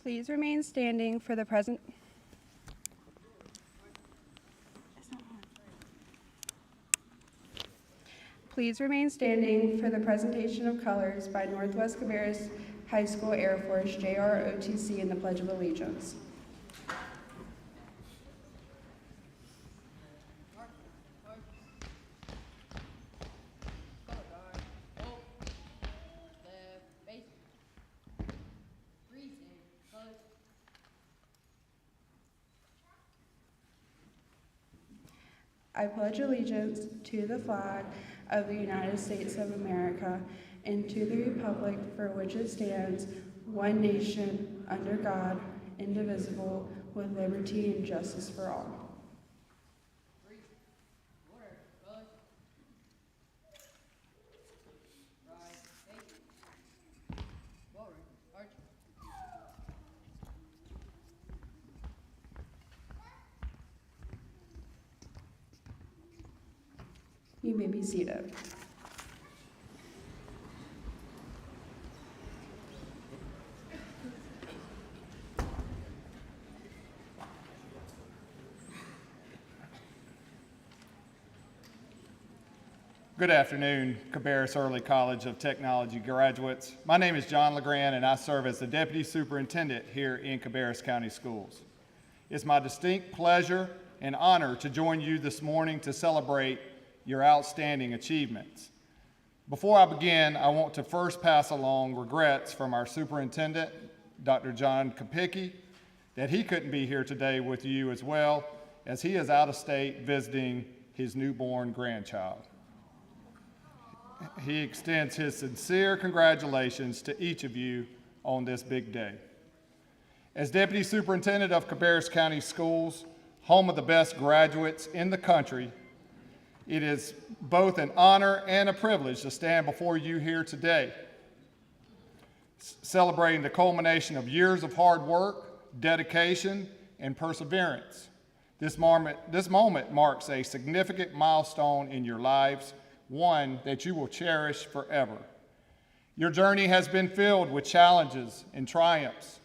Please remain standing for the present. Please remain standing for the presentation of colors by Northwest Cabarrus High School Air Force JROTC in the Pledge of Allegiance. I pledge allegiance to the flag of the United States of America and to the republic for which it stands, one nation, under God, indivisible, with liberty and justice for all. You may be seated. Good afternoon, Cabarrus Early College of Technology graduates. My name is John LeGrand, and I serve as the Deputy Superintendent here in Cabarrus County Schools. It's my distinct pleasure and honor to join you this morning to celebrate your outstanding achievements. Before I begin, I want to first pass along regrets from our superintendent, Dr. John Kopicki, that he couldn't be here today with you as well, as he is out of state visiting his newborn grandchild. He extends his sincere congratulations to each of you on this big day. As Deputy Superintendent of Cabarrus County Schools, home of the best graduates in the country, it is both an honor and a privilege to stand before you here today, celebrating the culmination of years of hard work, dedication, and perseverance. This moment marks a significant milestone in your lives, one that you will cherish forever. Your journey has been filled with challenges and triumphs,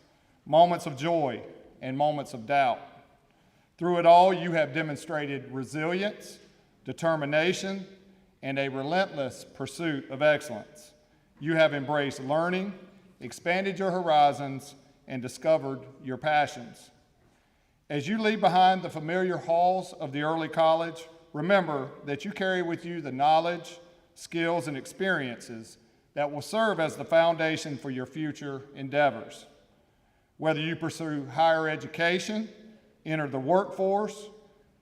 moments of joy and moments of doubt. Through it all, you have demonstrated resilience, determination, and a relentless pursuit of excellence. You have embraced learning, expanded your horizons, and discovered your passions. As you leave behind the familiar halls of the early college, remember that you carry with you the knowledge, skills, and experiences that will serve as the foundation for your future endeavors. Whether you pursue higher education, enter the workforce,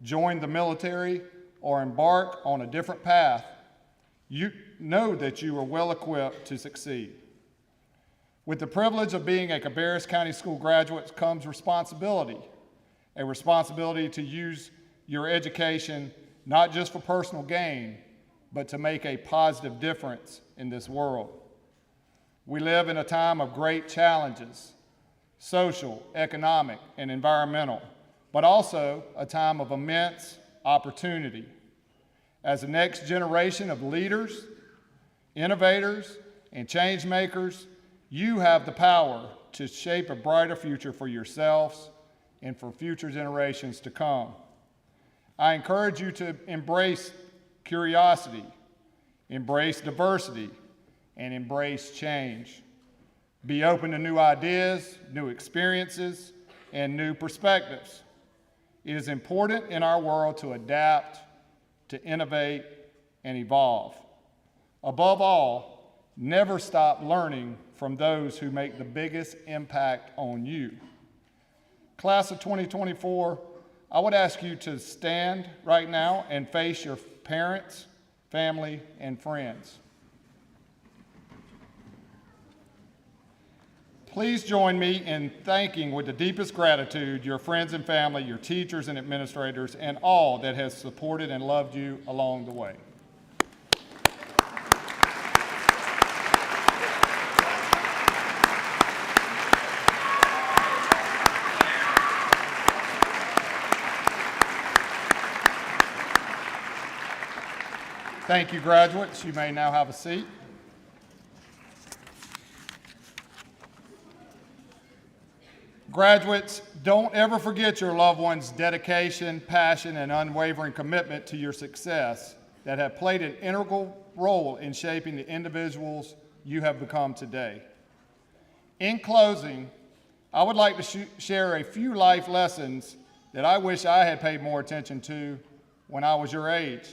join the military, or embark on a different path, you know that you are well equipped to succeed. With the privilege of being a Cabarrus County School graduate comes responsibility, a responsibility to use your education not just for personal gain, but to make a positive difference in this world. We live in a time of great challenges, social, economic, and environmental, but also a time of immense opportunity. As the next generation of leaders, innovators, and change makers, you have the power to shape a brighter future for yourselves and for future generations to come. I encourage you to embrace curiosity, embrace diversity, and embrace change. Be open to new ideas, new experiences, and new perspectives. It is important in our world to adapt, to innovate, and evolve. Above all, never stop learning from those who make the biggest impact on you. Class of 2024, I would ask you to stand right now and face your parents, family, and friends. Please join me in thanking with the deepest gratitude your friends and family, your teachers and administrators, and all that has supported and loved you along the way. Thank you, graduates. You may now have a seat. Graduates, don't ever forget your loved ones' dedication, passion, and unwavering commitment to your success that have played an integral role in shaping the individuals you have become today. In closing, I would like to share a few life lessons that I wish I had paid more attention to when I was your age.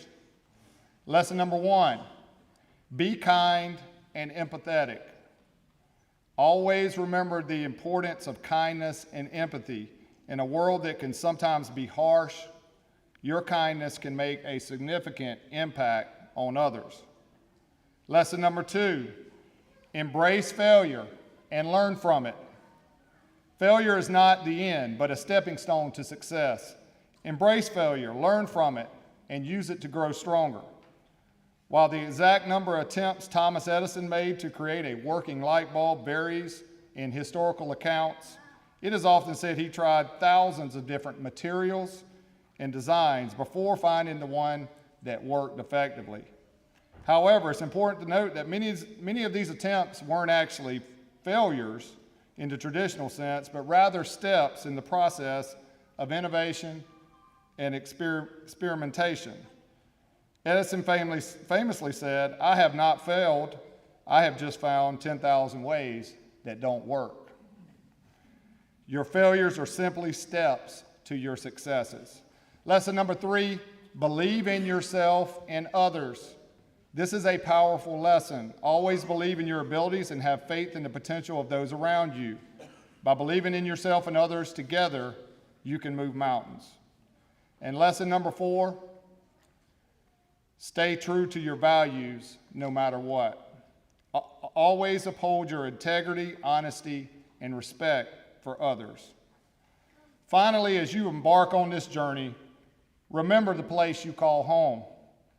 Lesson number 1, be kind and empathetic. Always remember the importance of kindness and empathy. In a world that can sometimes be harsh, your kindness can make a significant impact on others. Lesson number 2, embrace failure and learn from it. Failure is not the end, but a stepping stone to success. Embrace failure, learn from it, and use it to grow stronger. While the exact number of attempts Thomas Edison made to create a working light bulb varies in historical accounts, it is often said he tried thousands of different materials and designs before finding the one that worked effectively. However, it's important to note that many of these attempts weren't actually failures in the traditional sense, but rather steps in the process of innovation and experimentation. Edison famously said, "I have not failed, I have just found 10,000 ways that don't work." Your failures are simply steps to your successes. Lesson number 3, believe in yourself and others. This is a powerful lesson. Always believe in your abilities and have faith in the potential of those around you. By believing in yourself and others together, you can move mountains. And lesson number 4, stay true to your values no matter what. Always uphold your integrity, honesty, and respect for others. Finally, as you embark on this journey, remember the place you call home.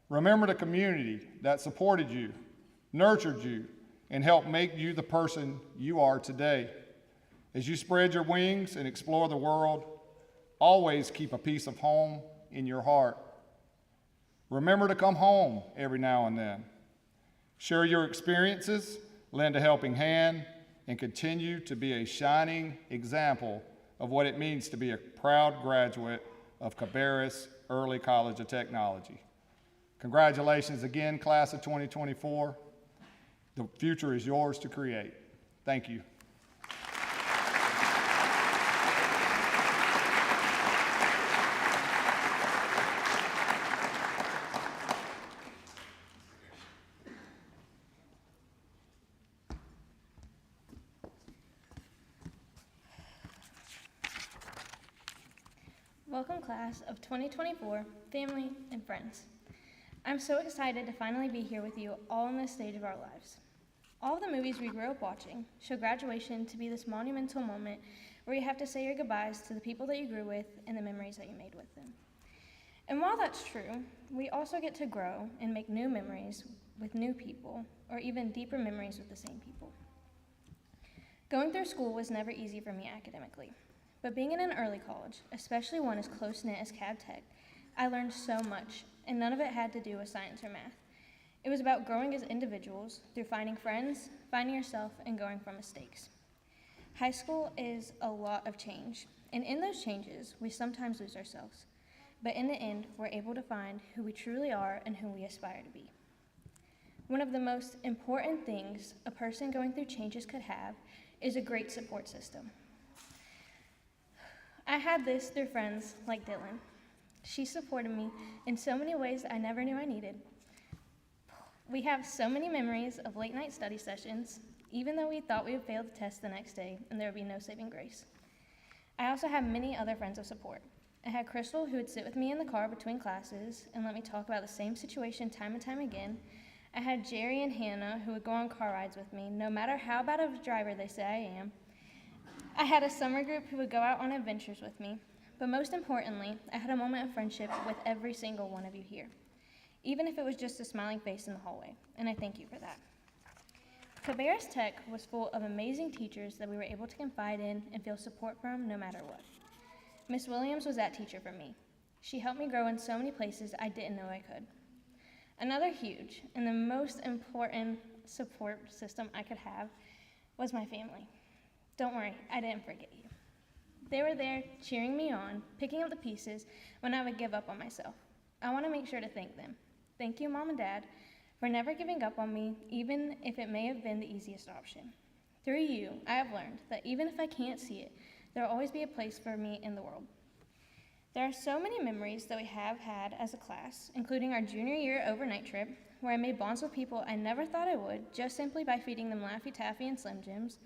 Remember the community that supported you, nurtured you, and helped make you the person you are today. As you spread your wings and explore the world, always keep a piece of home in your heart. Remember to come home every now and then. Share your experiences, lend a helping hand, and continue to be a shining example of what it means to be a proud graduate of Cabarrus Early College of Technology. Congratulations again, class of 2024. The future is yours to create. Thank you. Welcome class of 2024, family and friends. I'm so excited to finally be here with you all in this stage of our lives. All of the movies we grew up watching show graduation to be this monumental moment where you have to say your goodbyes to the people that you grew with and the memories that you made with them. And while that's true, we also get to grow and make new memories with new people, or even deeper memories with the same people. Going through school was never easy for me academically. But being in an early college, especially one as close-knit as Cab Tech, I learned so much, and none of it had to do with science or math. It was about growing as individuals through finding friends, finding yourself, and going from mistakes. High school is a lot of change, and in those changes, we sometimes lose ourselves. But in the end, we're able to find who we truly are and who we aspire to be. One of the most important things a person going through changes could have is a great support system. I had this through friends like Dylan. She supported me in so many ways that I never knew I needed. We have so many memories of late night study sessions, even though we thought we would fail the test the next day and there would be no saving grace. I also have many other friends of support. I had Crystal, who would sit with me in the car between classes and let me talk about the same situation time and time again. I had Jerry and Hannah, who would go on car rides with me, no matter how bad of a driver they say I am. I had a summer group who would go out on adventures with me, but most importantly, I had a moment of friendship with every single one of you here, even if it was just a smiling face in the hallway, and I thank you for that. Cabarrus Tech was full of amazing teachers that we were able to confide in and feel support from no matter what. Miss Williams was that teacher for me. She helped me grow in so many places I didn't know I could. Another huge and the most important support system I could have was my family. Don't worry, I didn't forget you. They were there cheering me on, picking up the pieces when I would give up on myself. I want to make sure to thank them. Thank you, Mom and Dad, for never giving up on me, even if it may have been the easiest option. Through you, I have learned that even if I can't see it, there will always be a place for me in the world. There are so many memories that we have had as a class, including our junior year overnight trip, where I made bonds with people I never thought I would, just simply by feeding them Laffy Taffy and Slim Jims,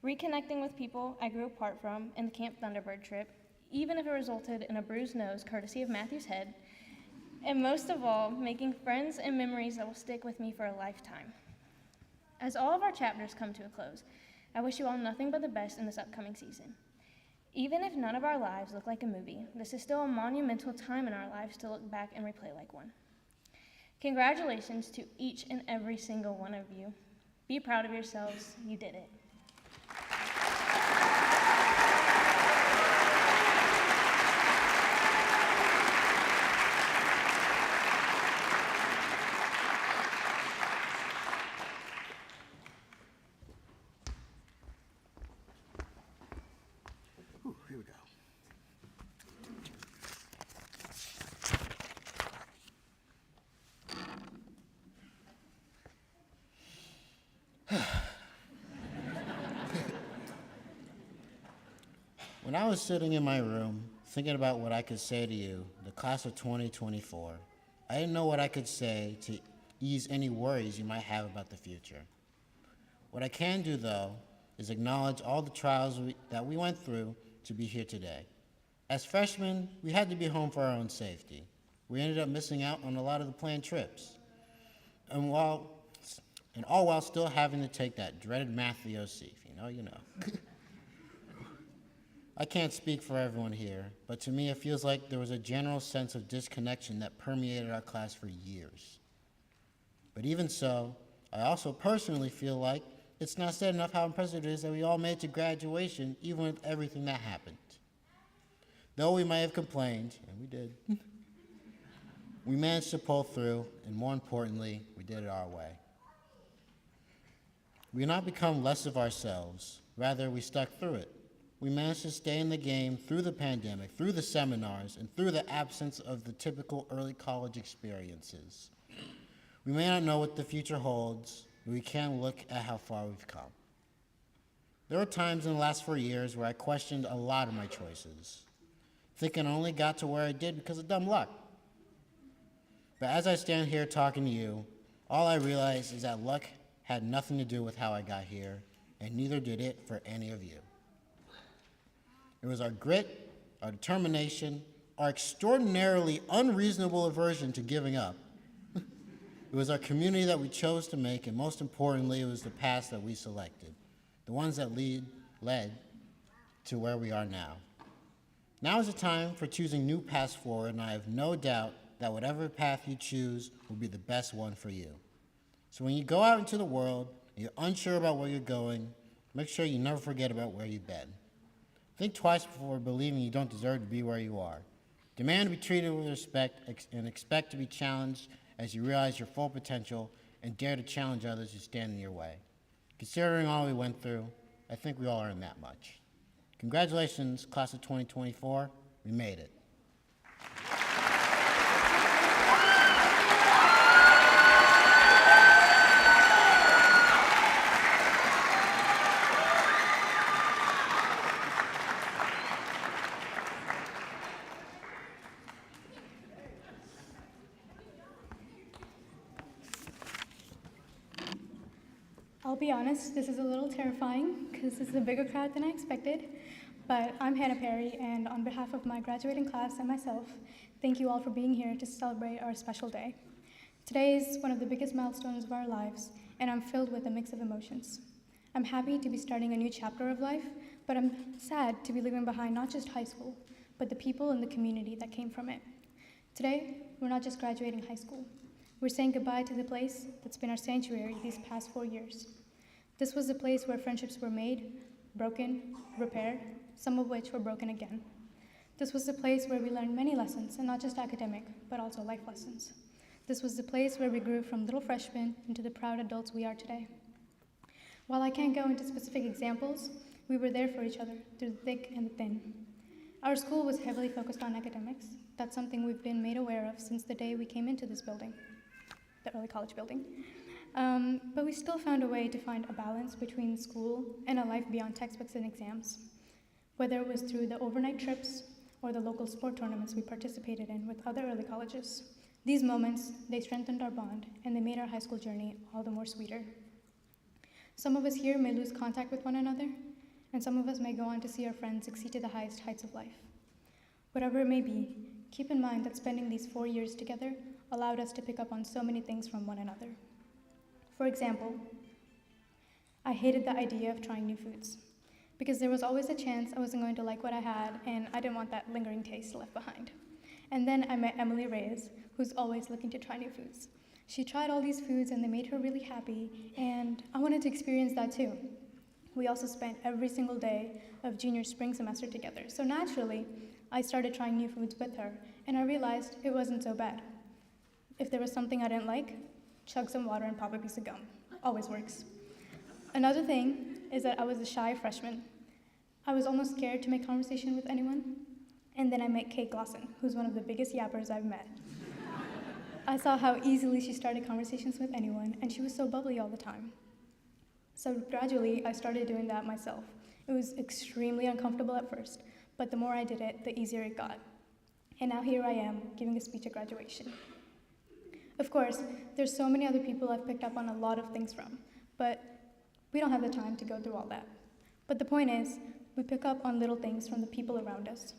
reconnecting with people I grew apart from in the Camp Thunderbird trip, even if it resulted in a bruised nose courtesy of Matthew's head, and most of all, making friends and memories that will stick with me for a lifetime. As all of our chapters come to a close, I wish you all nothing but the best in this upcoming season. Even if none of our lives look like a movie, this is still a monumental time in our lives to look back and replay like one. Congratulations to each and every single one of you. Be proud of yourselves, you did it. Here we go. When I was sitting in my room, thinking about what I could say to you, the class of 2024, I didn't know what I could say to ease any worries you might have about the future. What I can do, though, is acknowledge all the trials that we went through to be here today. As freshmen, we had to be home for our own safety. We ended up missing out on a lot of the planned trips. And all while still having to take that dreaded math VOC. If you know. I can't speak for everyone here, but to me it feels like there was a general sense of disconnection that permeated our class for years. But even so, I also personally feel like it's not said enough how impressive it is that we all made it to graduation, even with everything that happened. Though we may have complained, and we did, we managed to pull through, and more importantly, we did it our way. We did not become less of ourselves, rather we stuck through it. We managed to stay in the game through the pandemic, through the seminars, and through the absence of the typical early college experiences. We may not know what the future holds, but we can look at how far we've come. There were times in the last 4 years where I questioned a lot of my choices, thinking I only got to where I did because of dumb luck. But as I stand here talking to you, all I realize is that luck had nothing to do with how I got here, and neither did it for any of you. It was our grit, our determination, our extraordinarily unreasonable aversion to giving up. It was our community that we chose to make, and most importantly, it was the paths that we selected, the ones that led to where we are now. Now is the time for choosing new paths forward, and I have no doubt that whatever path you choose will be the best one for you. So when you go out into the world and you're unsure about where you're going, make sure you never forget about where you've been. Think twice before believing you don't deserve to be where you are. Demand to be treated with respect and expect to be challenged as you realize your full potential and dare to challenge others who stand in your way. Considering all we went through, I think we all earned that much. Congratulations, class of 2024. We made it. I'll be honest, this is a little terrifying because this is a bigger crowd than I expected, but I'm Hannah Perry, and on behalf of my graduating class and myself, thank you all for being here to celebrate our special day. Today is one of the biggest milestones of our lives, and I'm filled with a mix of emotions. I'm happy to be starting a new chapter of life, but I'm sad to be leaving behind not just high school, but the people and the community that came from it. Today, we're not just graduating high school. We're saying goodbye to the place that's been our sanctuary these past 4 years. This was the place where friendships were made, broken, repaired, some of which were broken again. This was the place where we learned many lessons, and not just academic, but also life lessons. This was the place where we grew from little freshmen into the proud adults we are today. While I can't go into specific examples, We were there for each other through the thick and the thin. Our school was heavily focused on academics. That's something we've been made aware of since the day we came into this building, the early college building. But we still found a way to find a balance between school and a life beyond textbooks and exams, whether it was through the overnight trips or the local sport tournaments we participated in with other early colleges. These moments, they strengthened our bond, and they made our high school journey all the more sweeter. Some of us here may lose contact with one another, and some of us may go on to see our friends succeed to the highest heights of life. Whatever it may be, keep in mind that spending these 4 years together allowed us to pick up on so many things from one another. For example, I hated the idea of trying new foods, because there was always a chance I wasn't going to like what I had, and I didn't want that lingering taste left behind. And then I met Emily Reyes, who's always looking to try new foods. She tried all these foods and they made her really happy, and I wanted to experience that too. We also spent every single day of junior spring semester together, so naturally, I started trying new foods with her, and I realized it wasn't so bad. If there was something I didn't like, chug some water and pop a piece of gum. Always works. Another thing is that I was a shy freshman. I was almost scared to make conversation with anyone, and then I met Kate Glosson, who's one of the biggest yappers I've met. I saw how easily she started conversations with anyone, and she was so bubbly all the time. So gradually, I started doing that myself. It was extremely uncomfortable at first, but the more I did it, the easier it got. And now here I am, giving a speech at graduation. Of course, there's so many other people I've picked up on a lot of things from, but we don't have the time to go through all that. But the point is, we pick up on little things from the people around us.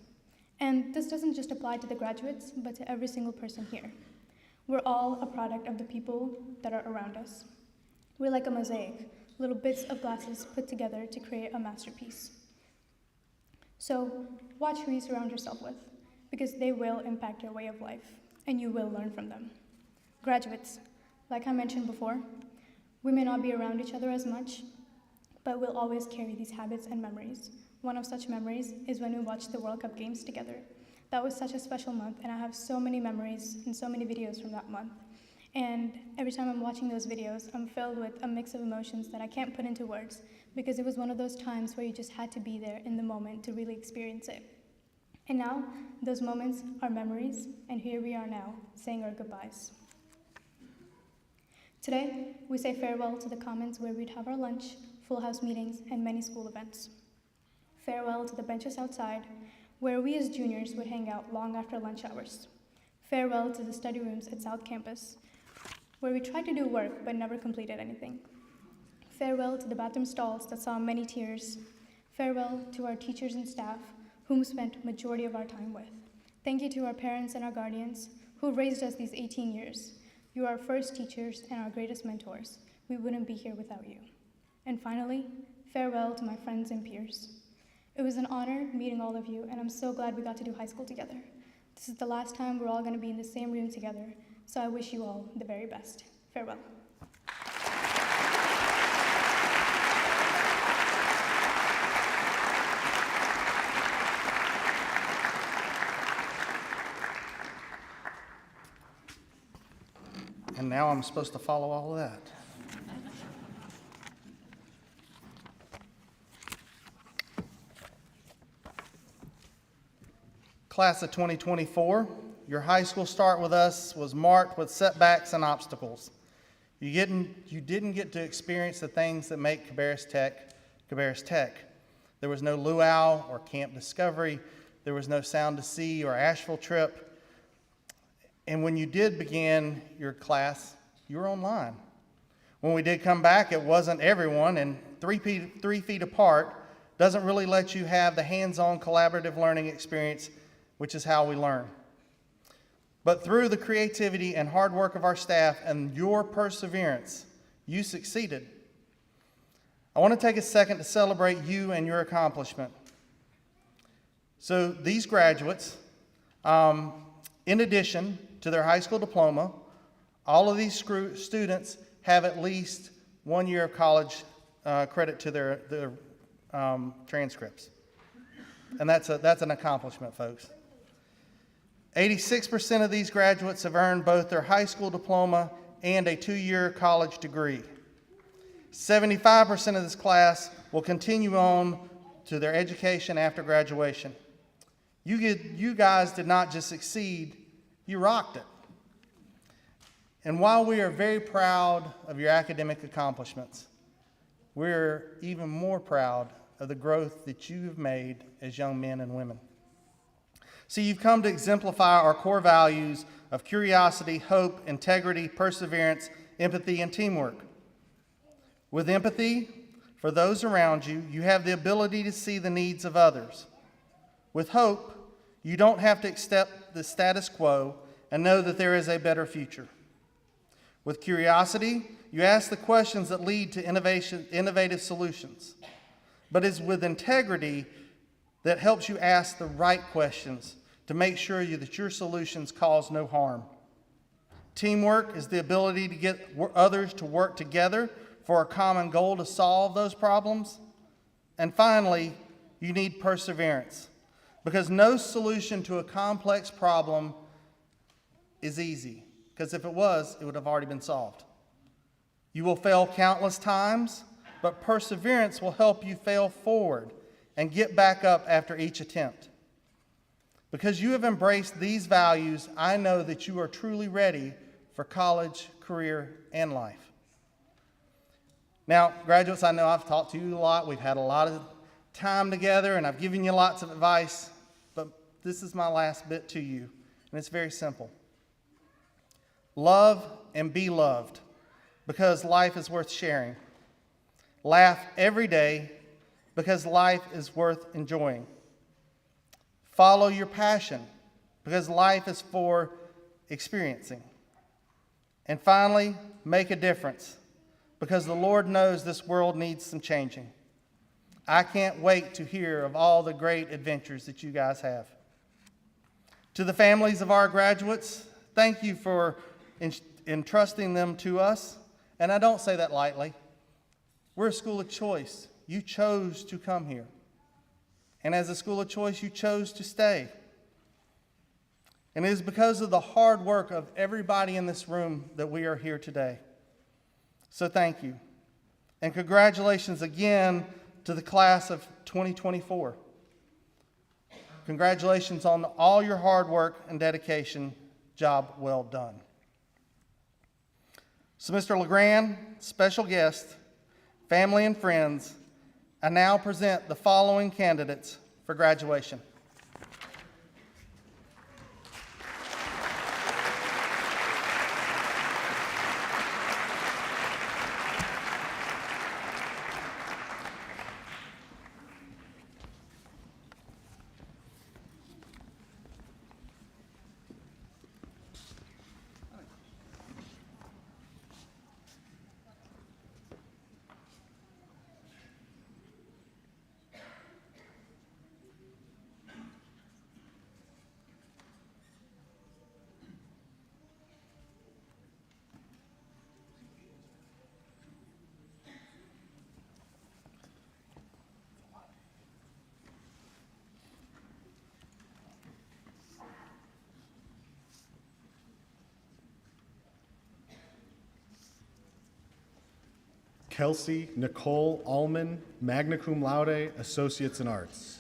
And this doesn't just apply to the graduates, but to every single person here. We're all a product of the people that are around us. We're like a mosaic, little bits of glasses put together to create a masterpiece. So watch who you surround yourself with, because they will impact your way of life, and you will learn from them. Graduates, like I mentioned before, we may not be around each other as much, but we'll always carry these habits and memories. One of such memories is when we watched the World Cup games together. That was such a special month, and I have so many memories and so many videos from that month. And every time I'm watching those videos, I'm filled with a mix of emotions that I can't put into words, because it was one of those times where you just had to be there in the moment to really experience it. And now, those moments are memories, and here we are now, saying our goodbyes. Today, we say farewell to the commons where we'd have our lunch, full house meetings, and many school events. Farewell to the benches outside, where we as juniors would hang out long after lunch hours. Farewell to the study rooms at South Campus, where we tried to do work but never completed anything. Farewell to the bathroom stalls that saw many tears. Farewell to our teachers and staff, whom we spent majority of our time with. Thank you to our parents and our guardians, who raised us these 18 years. You are our first teachers and our greatest mentors. We wouldn't be here without you. And finally, farewell to my friends and peers. It was an honor meeting all of you, and I'm so glad we got to do high school together. This is the last time we're all going to be in the same room together, so I wish you all the very best. Farewell. And now I'm supposed to follow all of that. Class of 2024, your high school start with us was marked with setbacks and obstacles. You didn't get to experience the things that make Cabarrus Tech. There was no luau or Camp Discovery. There was no Sound to Sea or Asheville trip. And when you did begin your class, you were online. When we did come back, it wasn't everyone, and 3 feet apart doesn't really let you have the hands-on collaborative learning experience, which is how we learn. But through the creativity and hard work of our staff and your perseverance, you succeeded. I want to take a second to celebrate you and your accomplishment. So these graduates, in addition to their high school diploma, all of these students have at least 1 year of college credit to their transcripts. And that's an accomplishment, folks. 86% of these graduates have earned both their high school diploma and a 2-year college degree. 75% of this class will continue on to their education after graduation. You guys did not just succeed, you rocked it. And while we are very proud of your academic accomplishments, we're even more proud of the growth that you have made as young men and women. See, you've come to exemplify our core values of curiosity, hope, integrity, perseverance, empathy, and teamwork. With empathy for those around you, you have the ability to see the needs of others. With hope, you don't have to accept the status quo and know that there is a better future. With curiosity, you ask the questions that lead to innovative solutions. But it's with integrity that helps you ask the right questions to make sure that your solutions cause no harm. Teamwork is the ability to get others to work together for a common goal to solve those problems. And finally, you need perseverance, because no solution to a complex problem is easy, because if it was, it would have already been solved. You will fail countless times, but perseverance will help you fail forward and get back up after each attempt. Because you have embraced these values, I know that you are truly ready for college, career, and life. Now, graduates, I know I've talked to you a lot. We've had a lot of time together, and I've given you lots of advice, but this is my last bit to you, and it's very simple. Love and be loved, because life is worth sharing. Laugh every day, because life is worth enjoying. Follow your passion, because life is for experiencing. And finally, make a difference, because the Lord knows this world needs some changing. I can't wait to hear of all the great adventures that you guys have. To the families of our graduates, thank you for entrusting them to us. And I don't say that lightly. We're a school of choice. You chose to come here. And as a school of choice, you chose to stay. And it is because of the hard work of everybody in this room that we are here today. So thank you. And congratulations again to the class of 2024. Congratulations on all your hard work and dedication. Job well done. So Mr. LeGrand, special guest, family and friends, I now present the following candidates for graduation. Kelsey Nicole Allman, magna cum laude, Associates in Arts.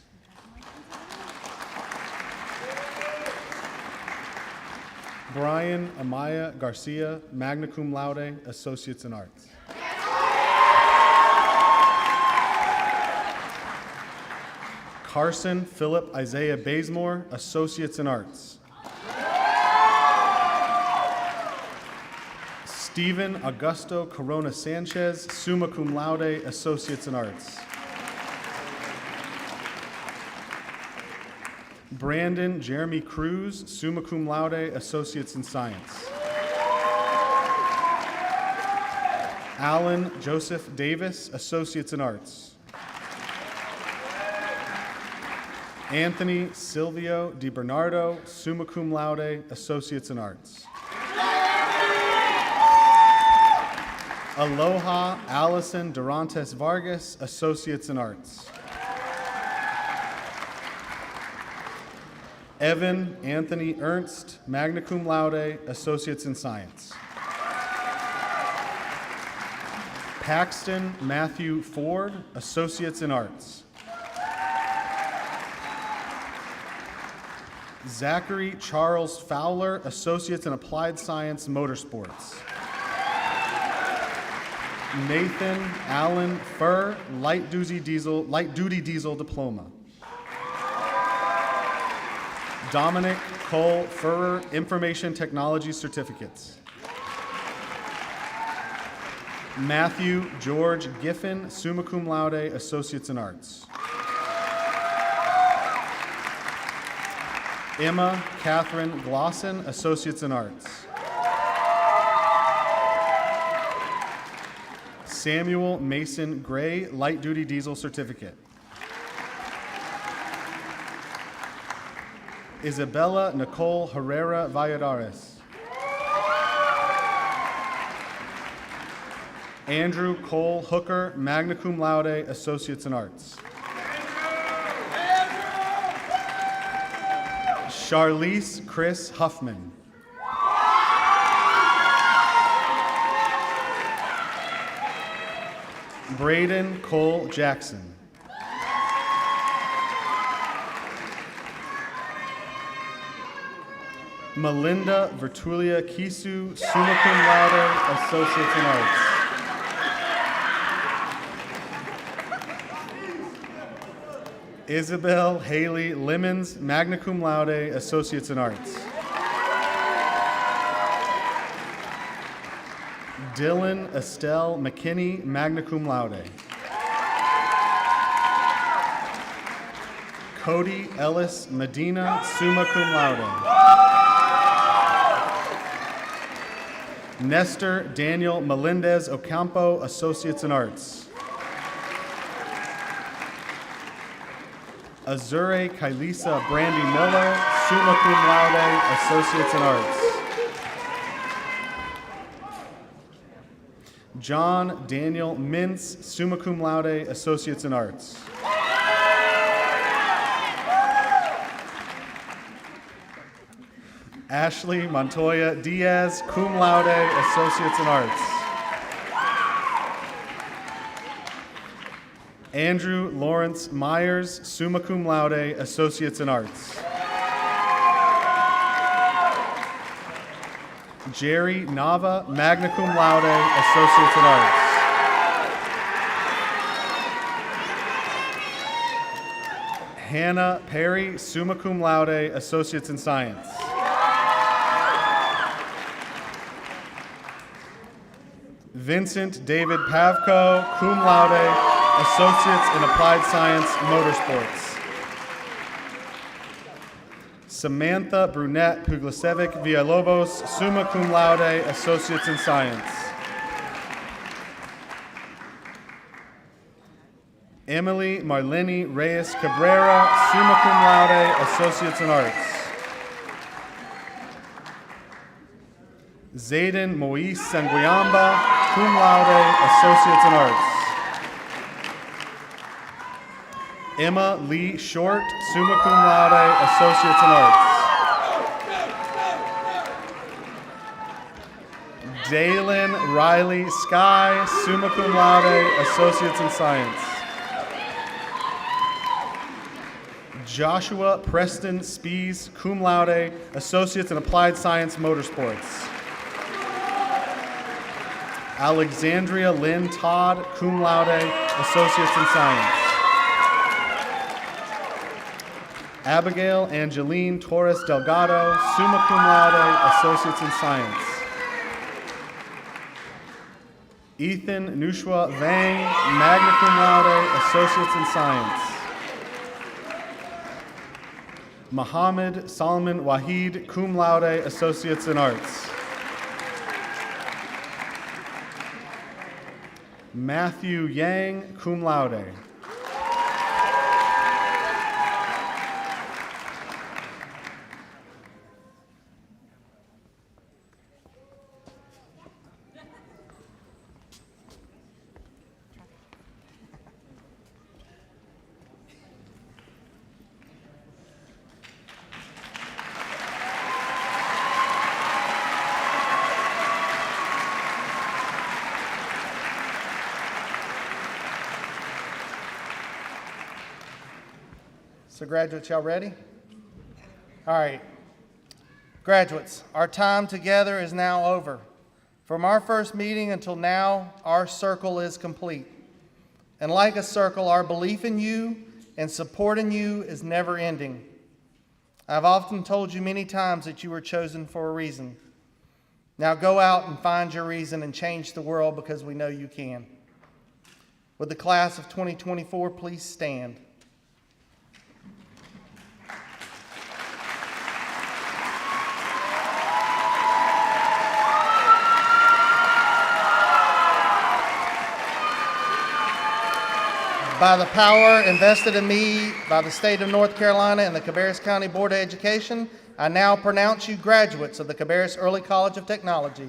Brian Amaya Garcia, magna cum laude, Associates in Arts. Carson Philip Isaiah Bazemore, Associates in Arts. Stephen Augusto Corona Sanchez, summa cum laude, Associates in Arts. Brandon Jeremy Cruz, summa cum laude, Associates in Science. Alan Joseph Davis, Associates in Arts. Anthony Silvio DiBernardo, summa cum laude, Associates in Arts. Aloha Allison Durantes Vargas, Associates in Arts. Evan Anthony Ernst, magna cum laude, Associates in Science. Paxton Matthew Ford, Associates in Arts. Zachary Charles Fowler, Associates in Applied Science Motorsports. Nathan Allen Furr, Light Duty Diesel Diploma. Dominic Cole Furrer, Information Technology Certificates. Matthew George Giffen, summa cum laude, Associates in Arts. Emma Catherine Glosson, Associates in Arts. Samuel Mason Gray, Light Duty Diesel Certificate. Isabella Nicole Herrera Valladares. Andrew Cole Hooker, magna cum laude, Associates in Arts. Charlize Chris Huffman. Braden Cole Jackson. Melinda Vertulia Kisu, summa cum laude, Associates in Arts. Isabel Haley Lemons, magna cum laude, Associates in Arts. Dylan Estelle McKinney, magna cum laude. Cody Ellis Medina, summa cum laude. Nestor Daniel Melendez Ocampo, Associates in Arts. Azure Kailisa Brandy Miller, summa cum laude, Associates in Arts. John Daniel Mintz, summa cum laude, Associates in Arts. Ashley Montoya Diaz, cum laude, Associates in Arts. Andrew Lawrence Myers, summa cum laude, Associates in Arts. Jerry Nava, magna cum laude, Associates in Arts. Hannah Perry, summa cum laude, Associates in Science. Vincent David Pavko, cum laude, Associates in Applied Science Motorsports. Samantha Brunette Puglisevic Villalobos, summa cum laude, Associates in Science. Emily Marlene Reyes Cabrera, summa cum laude, Associates in Arts. Zayden Moise Sanguiamba, cum laude, Associates in Arts. Emma Lee Short, summa cum laude, Associates in Arts. Dalen Riley Sky, summa cum laude, Associates in Science. Joshua Preston Spees, cum laude, Associates in Applied Science Motorsports. Alexandria Lynn Todd, cum laude, Associates in Science. Abigail Angeline Torres Delgado, summa cum laude, Associates in Science. Ethan Nushwa Vang, magna cum laude, Associates in Science. Muhammad Salman Wahid, cum laude, Associates in Arts. Matthew Yang, cum laude. So graduates, y'all ready? All right. Graduates, our time together is now over. From our first meeting until now, our circle is complete. And like a circle, our belief in you and support in you is never ending. I've often told you many times that you were chosen for a reason. Now go out and find your reason and change the world, because we know you can. Would the class of 2024 please stand? By the power invested in me by the state of North Carolina and the Cabarrus County Board of Education, I now pronounce you graduates of the Cabarrus Early College of Technology.